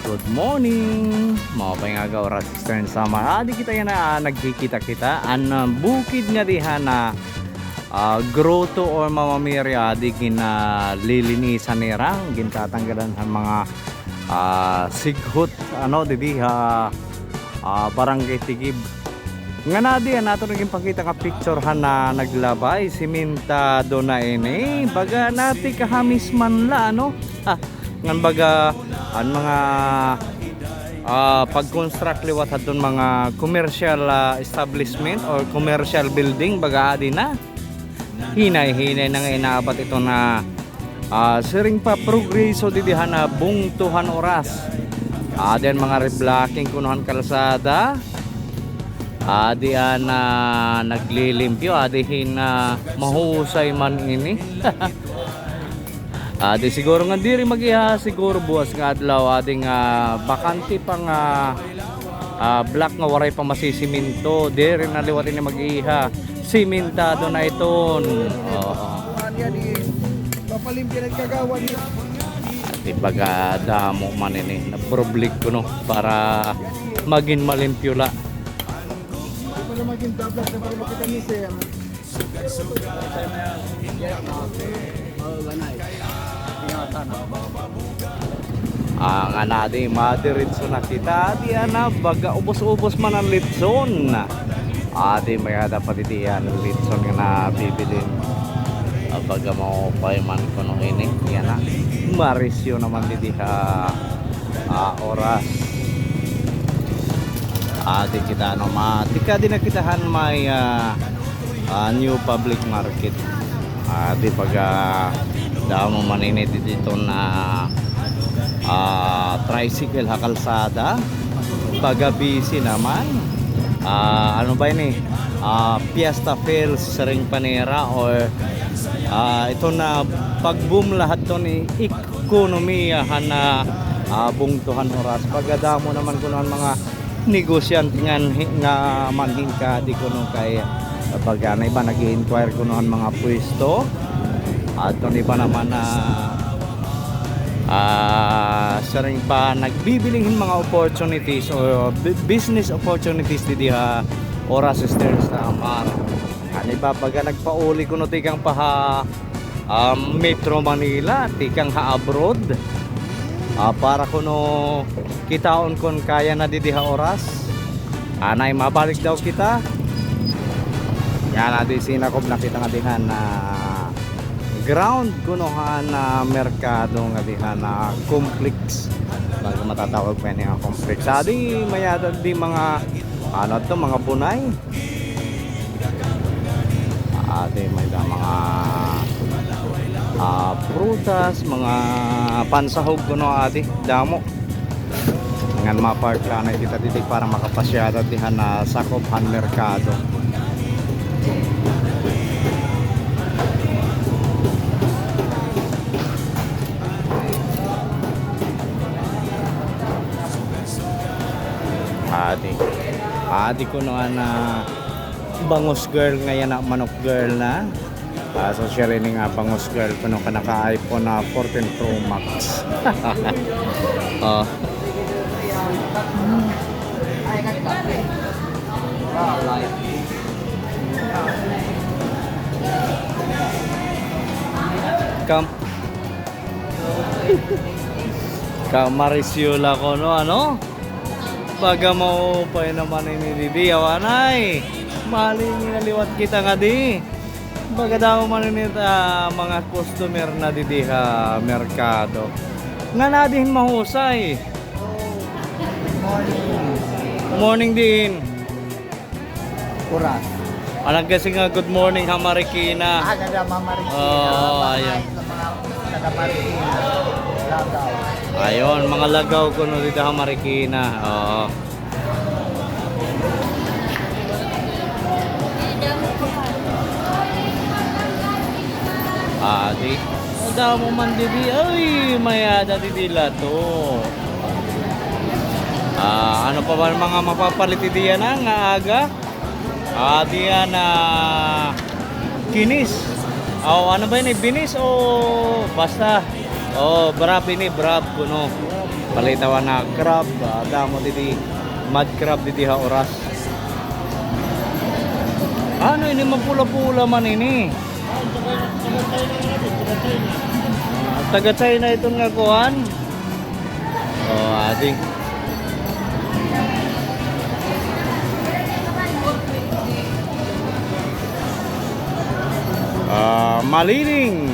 Good morning mga pangaga oras Eastern Sama. Di kita yan na nagkikita-kita an bukid nga diha na grotto or mamamirya di ginalilinisan nirang gintatanggalan ang mga sighot ano di barangay Tigib nga na di nato naging pakita ka picture na naglabay simentado na ini baga nati kahamis man la ano ngan baga ang mga pag-construct liwat hadton mga commercial establishment or commercial building baga adi na hinay-hinay nang inaabat ito na siring pa progreso didihan na bungtuhan oras then mga reblocking kunuhan kalsada adian na naglilimpyo adihin na mahusay man ini di siguro nga diri magiha siguro buwas nga adlaw ading bakante pang black nga waray pa masisiminto diri na liwat ini magiha simentado na iton papalimpya nagkagawan di baga damo man ini na public ko no para maging malimpyo la para maging tablas na para makita ni sir ang anadi madiritso na kita di ana baga ubos-ubos man ang litson adi may dapat itiyan litson nga na bibilin baga mo pay man kuno ini yan na marisyo naman didi oras adi kita no matika din nakitahan may new public market adi baga damo maninit dito na tricycle kalsada baga busy naman ano ba ini Fiesta Fails sa ring panera or ito na pag-boom lahat to ni ekonomiya na bungtuhan oras pagadamo naman kuno mga negosyante nga manhin ka di kuno kay pag na iba nag-i-inquire kuno mga pwesto at ito iba naman na saring pa nagbibilingin mga opportunities o business opportunities di oras Eastern Samar ano iba pag nagpauli kuno tikang pa Metro Manila tikang abroad para kuno kitaon kon kaya na didiha oras anay mabalik daw kita yan natin sinakob na kita nga dihan na ground kunohan na merkado nga dihan na complex bago matatawag pa niya complex adi mayada di mga ano to mga bunay adi may da mga prutas mga pansahog kuno adi damo ngan ma-park lang kita dito para makapasyada dihan na sakophan merkado adi ko no na bangos girl ngayon na manok girl na so siya rin nga bangos girl kuno ka naka iPhone na 14 Pro Max Kamarisyola ko no ano baga mo pa naman ini di awanay mali ni naliwat kita nga di baga daw man ini mga customer na di merkado nga nadin mahusay morning din oras alang kasi nga good morning ha Marikina ganda mamarikina ayan taga Marikina lagaw ayun mga lagaw kuno dito ha Marikina di daw mo man didi ay mayada didi lato ano pa ba mga mapapalit diyan nga aga diyan na kinis ano ba yun binis o basta brab ini brab kuno Palitawan na crab, damo didi mud crab didi ha oras. Ano ini mapula-pula man ini? Taga China itong nga kuhan. Oh, adi. Malining.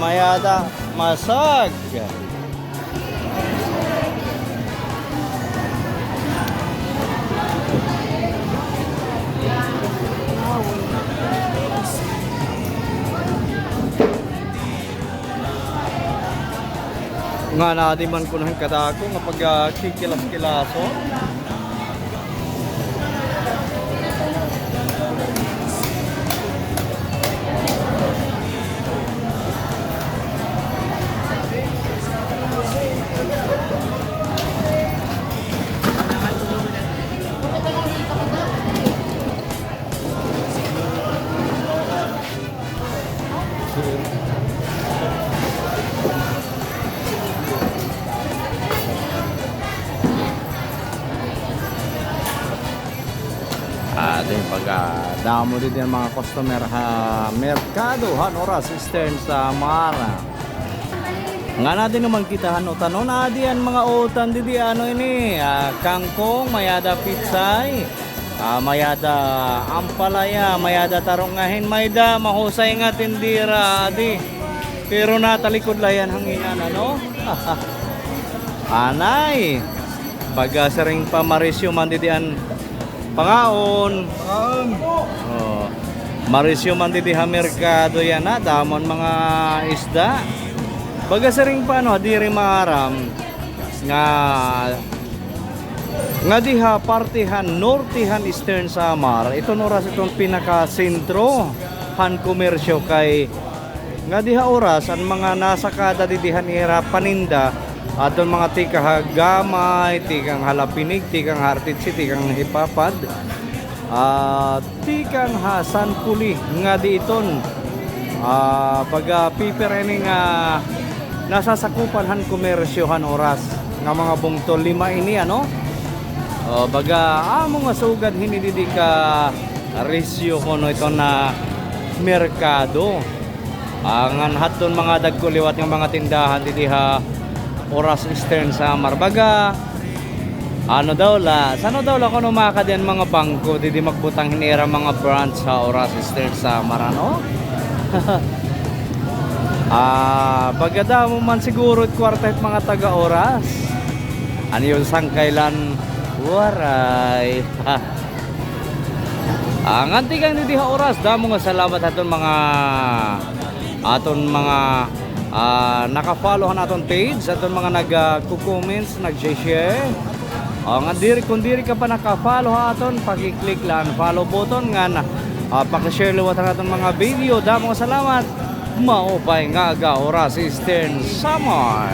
Mayada masag. Nga natin man ko ng kadako nga pag kikilas-kilaso. Ating damo din yung mga customer ha merkado han oras Eastern sa Mara. Nga natin naman kita han utanon adian mga utan didi ano ini kangkong mayada pitsay mayada ampalaya mayada tarungahin mayda mahusay nga tindira adi pero natalikod layan hanginan ano. Anay sering pamarisyo man didian pangaon. Oh. Marisyo man didi ha merkado yan na damon mga isda. Baga sering pa no diri maaram nga diha partihan nortihan Eastern Samar. Ito oras itong pinaka sentro han komersyo kay nga diha oras ang mga nasa kada didihan ira paninda aton mga tikang gamay, tikang halapinig, tikang hartitsi, tikang hipapad, tikang hasan puli nga di iton. Pag piperening nasasakupan han komersyohan oras nga mga bungtol lima ini ano. Baga amo nga sugad hinididi ka resyo kono ito na merkado. Ang haton mga dagkuliwat ng mga tindahan didi ha oras Eastern Samar. Baga ano daw la kuno makadian mga bangko didi magbutang hinira mga branch sa oras Eastern Samar ano. Baga mo man siguro kwartet mga taga oras ano yung sangkailan waray. Ang antigang didi ha oras damo nga salamat aton mga naka-follow han aton page, aton mga nag-comments, nag-share. Kung diri ka pa naka-follow ha aton, paki-click lang follow button nga paki-share liwat ang aton mga video. Damo nga salamat. Maupay nga aga oras Eastern Samar.